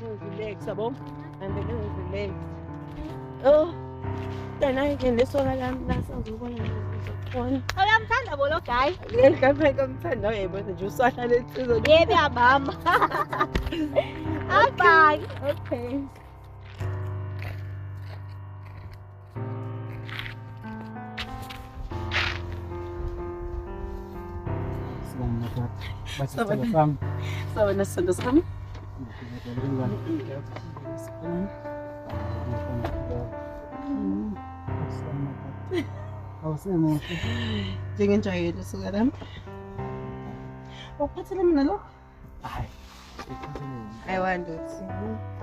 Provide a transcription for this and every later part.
relax, yabo. Ngibele relax. Oh, kanake lesoka lami lasazobona ngizobona. Uyamthanda bo lo guy? Yebo, kamthanda uyayibona nje usahla lensizwa. Yebo yabamba. Abang. Okay. Sawa na sando sami. Awusemo. Njengenjayelo suka lami. Uphathele mina lo? Hayi. Ayiwanda uthi.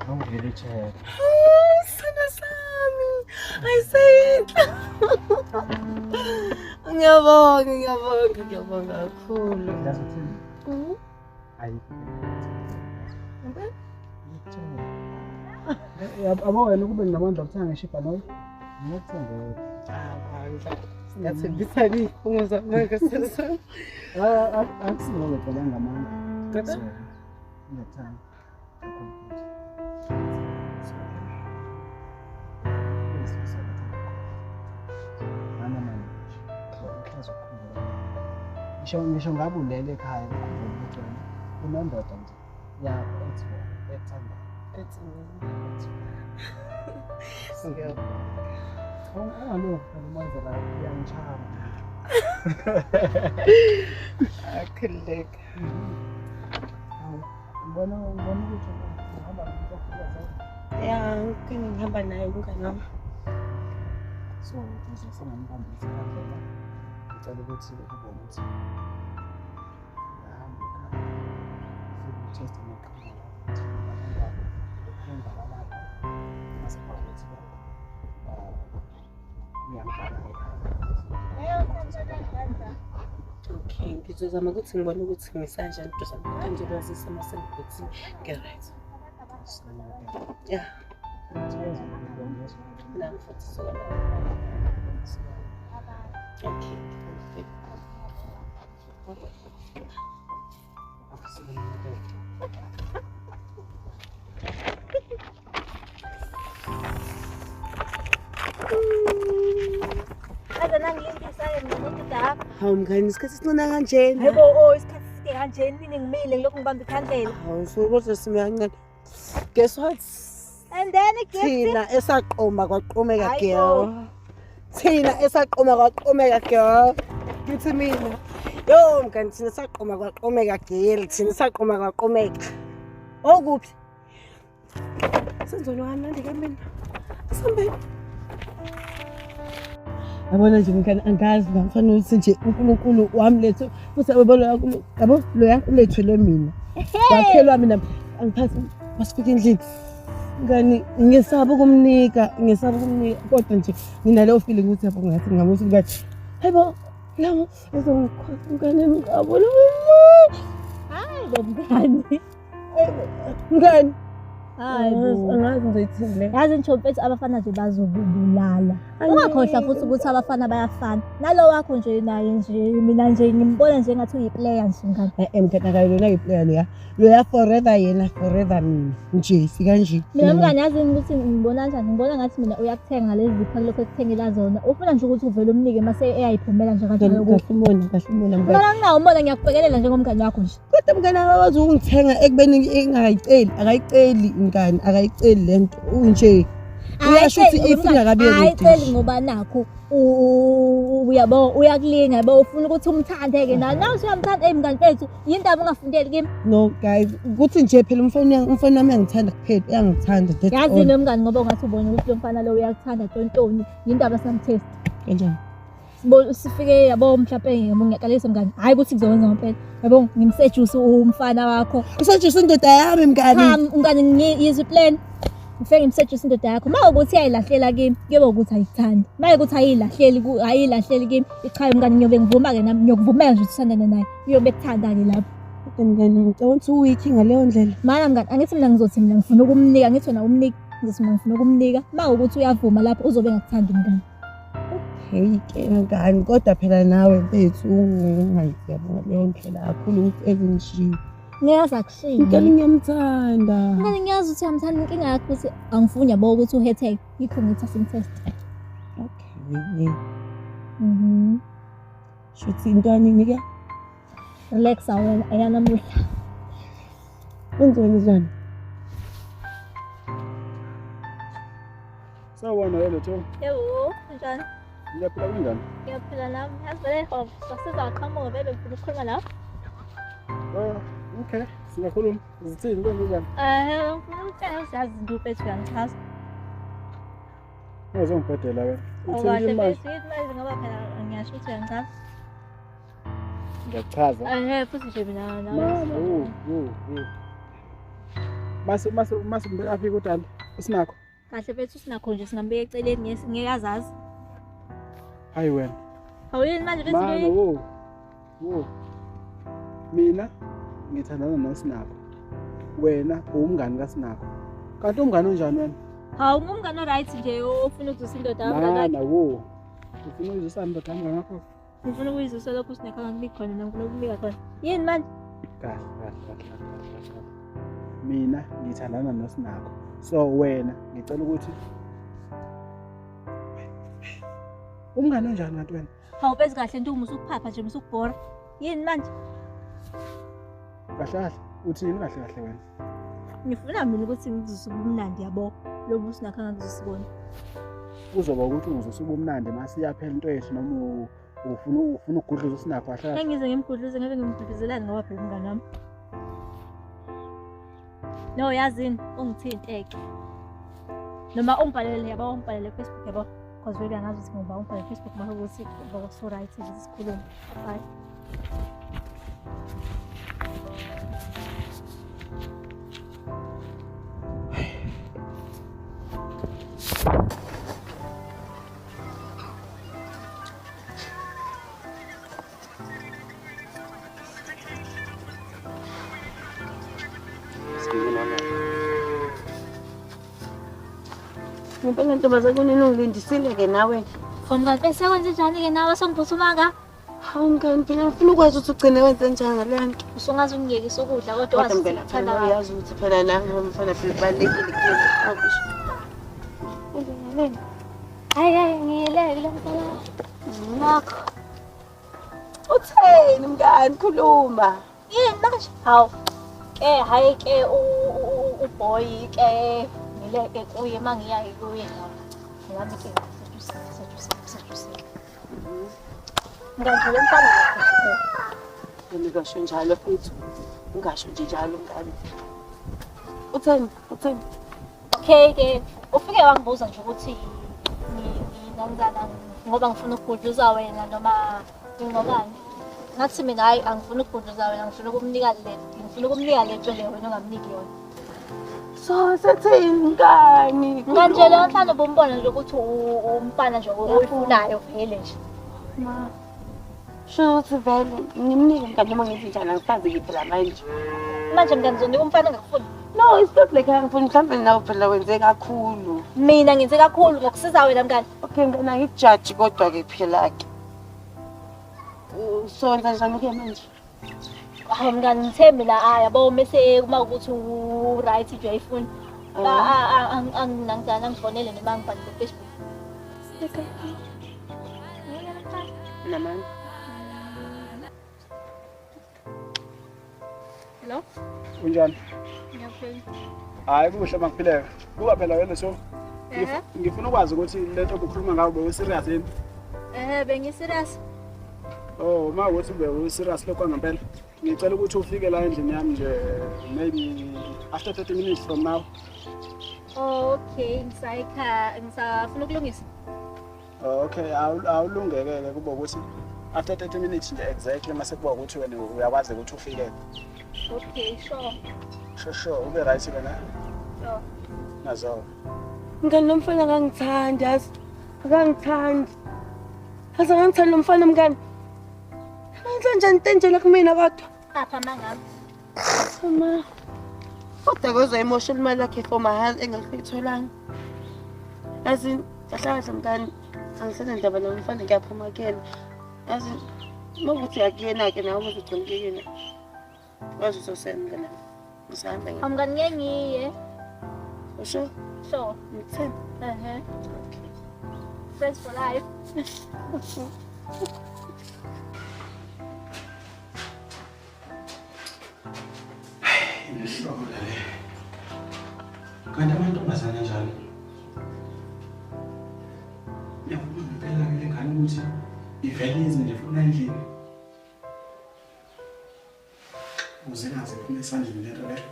Awuvele chair. Sana sami. Ayisayinhle. Ngiyabonga kakhulu. Hayi. Abo wena kube nginamandla okuthenga ngishipa noyo. Ngiyakuthenga. Singathembisani izifungo zami ngasese. Akusilo phela ngamandla. Kodwa ngiyathanda. Ngisho ngabe ulele ekhaya ukhumbula ukuthi wena unendoda nje yakho ethanda. Angalokho manje la uyangichama. akhuleka. Ngibona ukuthi uhamba ngokufika zayo. Ya, ngihamba naye umngane wami. So, ukuze singambambisi kanjalo. Ngicela ukuthi kube ukuthi ngihamba ekhaya. Futhi test neqhamuka ukuthi ngiyabalapha. Masipha ukuthi ngiyambhala ekhaya. Okay, ngizozama ukuthi ngibone ukuthi ngisanjani duzane kanje bazisa masengithi nge-right. Yeah. La futhi so. Okay. Ada nangilindisa ngimuntu da. Hawu mngani isikhathi sincane kanjena. Yebo isikhathi sike kanjeni mina ngimile ngilokhu ngibamba ikhandlela. Hawu so kodwa simiyancane. Guess what? And then Thina esaqoma kwaqomeka girl. Thina esaqoma kwaqomeka girl. Ngithi mina. Yo mngani thina saqoma kwaqomeka girl. Thina saqoma kwaqomeka. Okuphi? Senzolo kamnandi ke mina. Asambe. Yabona nje mngani angazi ngamfanele ukuthi nje uNkulunkulu wami lethu futhi ababolo yabo lo yakulethwele mina. Wakhelwa mina angiphathi masifika endlini. Ngani ngisaba ukumnika kodwa nje nginaleyo feeling ukuthi yabo ngathi ngamuthi ngathi hayibo lamo uzongikhosa ngane ngabo lo. hayi bomngani. Ngani? Hayibo. Angazi ngizoyithini. Yazi nje abafana nje bazokubulala. Ungakhohlwa futhi ukuthi abafana bayafana. Nalo wakho nje naye nje mina nje ngimbona nje ngathi uyiplayer nje ngani. Mngani akayilona iplayer loya forever yena forever mina. Nje sika nje. Mina mngani yazi ukuthi ngibona kanjani ngibona ngathi mina uyakuthenga lezi zipho lokho ekuthengela zona. Ufuna nje ukuthi uvele umnike mase eyayiphumela nje kanjalo. Kahle umbona mngani. Mina ngingawubona ngiyakubhekelela njengomngani wakho nje. Kodwa mngani akwazi ukungithenga ekubeni akayiceli mngani akayiceli lento unje. Uyasho ukuthi ifika kabi yini? Ayiceli ngoba nakho uyabo uyakulinga yabo ufuna ukuthi umthandeke nawe usuyamthanda mngani mfethu yindaba ungafundeli kimi. No guys ukuthi nje phela umfana wami uyangithanda kuphela uyangithanda that's all. Yazi nomngani ngoba ungathi ubona ukuthi lo mfana lo uyakuthanda tontoni yindaba samtest kanjani. Sifike yabo mhlawumbe ngiyaqalisa mngani hayi ukuthi ngizokwenza ngempela yabo ngimsejuice umfana wakho usejuice indoda yami mngani. Mngani ngiyizwe plan ngifike ngimsejuice indoda yakho mawukuthi ayilahlela kimi kuyobe ukuthi ayithandi mayekuthi ayilahleli kimi ichaye mngani ngiyobe ngivuma ke nami ngiyokuvumela nje uthandane naye uyobe ekuthanda ke lapho. Kodwa mngani ngicabanga ukuthi uwiki ngaleyo ndlela. Mana mngani angithi mina ngizothi mina ngifuna ukumnika ngithi wena umnika ngizothi mina ngifuna ukumnika mawukuthi uyavuma lapho uzobe ngakuthandi mngani. Hey ke mngani kodwa phela nawe mfethu ungayibona leyo ndlela kakhulu ukuthi ezinje. Ngiyazi akushini. Ngicela ngiyamthanda. Mngani ngiyazi ukuthi uyamthanda inkinga yakho ukuthi angifuni yabo ukuthi uhetheke yikho ngithi asimtest. Okay. Mhm. Shuthi intwana inika. Relax awena ayanamuhla. Kwenziwe njani? Sawubona yena Tom. Yebo, njani? Ngiyaphila kanjani? Ngiyaphila nami. Yazi vele hof, sasiza qhamuka bebe ngifuna ukukhuluma la. Oh, okay. Singakhuluma. Zithini kwenze njani? Ngifuna ukutshela uzazi izinto uphethe uyangichaza. Ngizongibhedela wena. Uthini Kahle manje? bese imali ngoba phela ngiyasho ukuthi uyangichaza. Ngiyakuchaza. Futhi nje mina Mama, Mase afike uDala. Usinakho. kahle bethu sinakho nje singambeka eceleni ngeke Hayi wena. awuyini manje Mama, bethi Mina ngithandana noSinakho. Wena umngani kaSinakho. Kanti umngani onjani wena? hawu ngumngane oright nje ofuna ukuzuza indoda yami Mana ufuna ukuzisa indoda yami ngakho. ngifuna ukuyizisa lokho sinekho angibiki khona ngifuna ukubika khona yini manje Kahle. Mina ngithandana noSinakho. So wena ngicela ukuthi umngane onjani kanti wena? hawu bese kahle nto umusukuphapha nje musukubhora yini manje Kahle. Uthini kahle wena? ngifuna mina ukuthi ngizuse ubumnandi yabo lobu sinakho angizusibona Uzoba ukuthi uzosuba umnandi mase iyaphela into yethu noma ufuna ukugudluza uSinakho kahle. engize ngimgudluze ngeke ngimgudluzelane ngoba phela umngane wami no yazini ungithinteke noma umbhalele yabo umbhalele Facebook yabo because vele angazi ukuthi ngoba umbhalele Facebook mase ukuthi ngoba so right nje sikhuluma bye Ngempela ntombazane kunilindisile-ke nawe. Mngani bese kwenze njani-ke nawe songiphuthumanga? Hawu mngani phela ngifuna ukwazi ukuthi ugcine wenze njani ngale nto. Usungaze ungiyekise ukudla kodwa Kodwa phela phela uyazi ukuthi phela la ngomfana phela balekile kuyena. Akusho. hayi ngiyeleke mfana nakho Utheni mngani khuluma. yini manje hawu hayi ke uboy ke ngileke kuye mangiyayi kuye ngami ke sejusi ngandle mfana Ngingasho njalo futhi. Ungasho nje njalo mngani. Utheni? okay ke ufike wangibuza nje ukuthi nginanzana ngoba ngifuna ukugudluza wena noma ngingobani ngathi mina hayi angifuni ukugudluza wena ngifuna ukumnika le nto le wena ungamniki yona So sethini mngani? nganje lo mfana bombona nje ukuthi umfana nje oyifunayo vele nje Ma. Shothi vele ngimnike mngani noma ngithi njani angisazi phela manje. manje mngani zonika umfana ngakufuni No, it's not like angifuni mhlambe nawe phela wenze kakhulu. mina ngenze kakhulu ngokusiza wena mngani Okay, ngena ngijudge kodwa ke phela ke. So wenza njani ke manje? hayi mngani ngithembi la yabo mase uma ukuthi right nje ayifuni anginangizana ngifonele noma ngibhalele Facebook Namani. hello Unjani? ngiyaphila Hayi kuhle mangiphileke. Kuba phela wena so. Ngifuna ukwazi ukuthi lento obukhuluma ngayo ube serious yini? bengiserious Oh, mawuthi ube serious lokho ngempela. Ngicela ukuthi ufike la endlini yami nje maybe after 30 minutes from now. okay ngisafuna ukulungisa Okay, awulungeke kube ukuthi after 30 minutes nje exactly mase kuba ukuthi wena uyakwazi ukuthi ufike. okay sure Sure, ube right wena. sure Nazo. Mngani nomfana akangithandi yazi. Akangithandi. Asangithandi lo mfana mngani. Manje njani tenjela kumina kodwa? apha mangami Mama. Kodwa kwezo emotional imali yakhe for my health engingayitholanga. Yazi kahle mngani angisena ndaba nomfana ngiyaphuma kuyena. Yazi mawukuthi yakuyena ke nawe uzogcina kuyena. Wazi uzosena ngana. Ngisahamba mngani ngeke ngiye Sure. Sure. Ten. Friends for life. Inhloko le. Kanti amantombazane njalo. Yabona ngempela ke ngani ukuthi ivele ize nje funa endlini. Uzengaze kume esandleni lento le.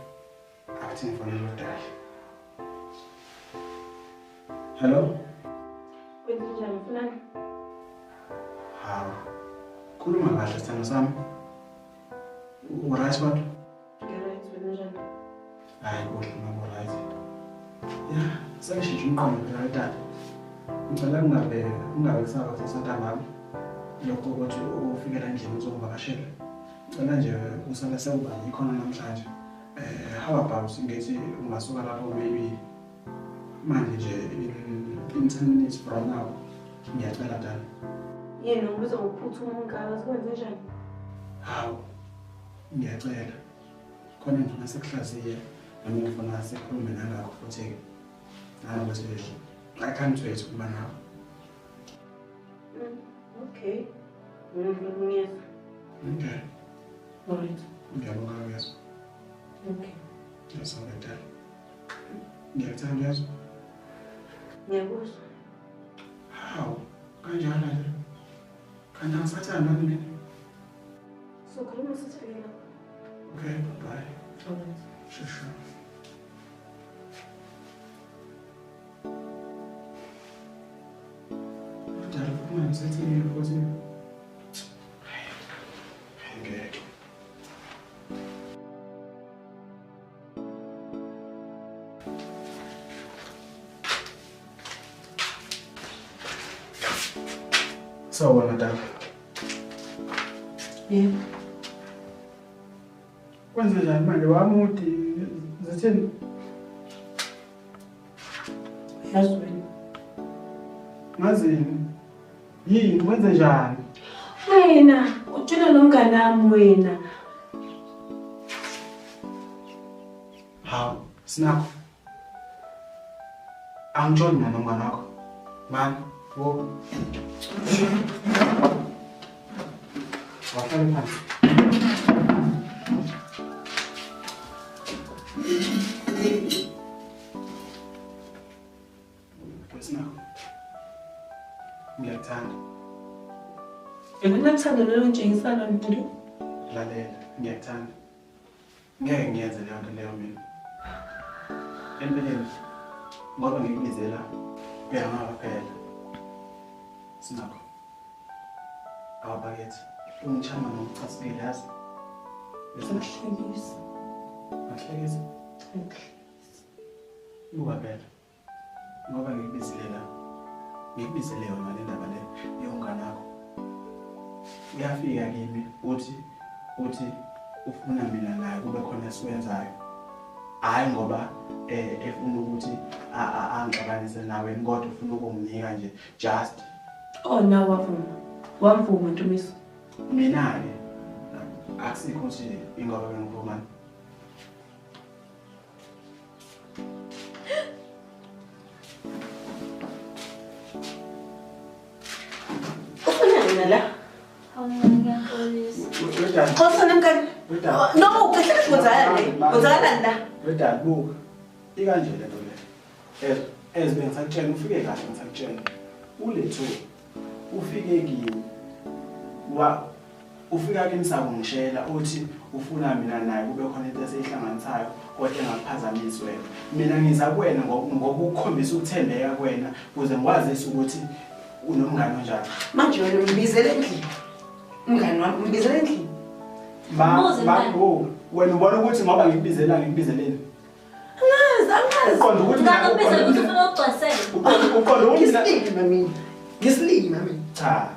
Athi ngifonela udala. Hello? Kwenzenjani mfunani? Hawu. Khuluma kahle sithando sami. Uright kodwa? Ngiright kwenzenjani? Hayi kuhle mama right. Ya, sengishintsha umqondo phela tata. Ngicela ungabe kusaba sesantambama. Lokho ukuthi ufikela endlini uzongivakashela. Ngicela nje usale sewuba ikhona namhlanje. How about ngithi ungasuka lapho maybe manje nje in 10 minutes from now. Ngiyacela dala. Yena ngibiza ngokuphuthuma ungaka sikwenzenjani? Hawu. Ngiyacela. Khona ngifuna sekuhlaziye nami ngifuna sekukhulume nangakho futhi hayi bese I can't wait ukuba nawe. Okay. Ngiyeza. Okay. Alright. Ngiyabonga uyezwa. Okay. Ngiyasonga. Ngiyathanda uyezwa. Ngiyakuzwa. Hawu, kanjani nje? Kanti angisathanda mina. So khuluma sithekela. Okay, bye. Alright. Sure. Dala kuma ngisathini futhi. Ngeke. Sawubona dala. Yebo. Kwenze njani manje wamuthi zithini? Yazi wena. Ngazini. Yini kwenze njani? Wena, utshela nomngane wami wena. Hawu, sinakho. Angitshoni mina nomngane wakho. Man, wo. Wahlala phansi. Sinakho. Ngiyakuthanda. Ngikunakuthanda lelo ntshengisana nto. Lalela, ngiyakuthanda. Ngeke ngiyenze leyo nto leyo mina. Empeleni, ngoba ngikubizela kuyangaba phela. Sinakho. Ababakethi, ungichama nokuchasile yazi. Ngiyahlekisa. Ahlekisa. Buka phela. Ngoba ngikubizile la. Ngikubizele yona le ndaba le yonganakho. Uyafika kimi uthi ufuna mina naye kube khona esiwenzayo. Hayi ngoba efuna ukuthi angixabanise nawe kodwa ufuna ukunginika nje just Na wavuma. Wamvuma Ntombiso. mina ke akusikho ukuthi ingoba ngivuma. Ufuna la? Ngiyaxolisa. Wedala. Khosana mkani. Wedala. No, kahle kuzala la. Wedala buka. Ikanje le nto le. Bengisakutshela ufike kahle ngisakutshela. Ulethu ufike kimi. Ufika kimi sakungishela uthi ufuna mina naye kube khona into esihlanganisayo kodwa engaphazamisi wena. Mina ngiza kuwena ngokukhombisa ukuthembeka kuwena ukuze ngikwazise ukuthi unomngane onjani. Manje wena umbizele endlini. Umngane wami umbizele endlini. Wena ubona ukuthi ngoba ngikubizeleni. Angazi. Uqonda ukuthi Ngakubizela ukuthi ufuna ukugcwasela. uqonda Ngisilima mina. Cha,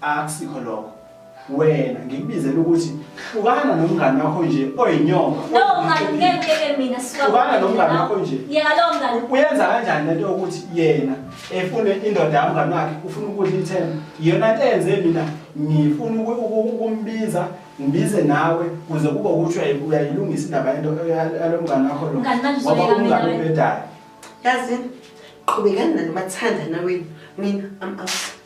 akusikho lokho. Wena ngikubizela ukuthi hlukana nomngane wakho nje oyinyongo. No, ngeke mina Hlukana nomngane wakho nje. Yeka lo mngane. Uyenza kanjani lento yokuthi yena efune indoda yamngane wakhe ufuna ukuthi ithembe. Iyona into enze mina ngifuna ukumbiza ngibize nawe kuze kube ukuthi uyayilungisa indaba yalomngane wakho lo. Mngani manje Ngoba uzoyeka umngane mina ubedayo. Yazini qhubekani nalo mathanda nawe mina I'm out.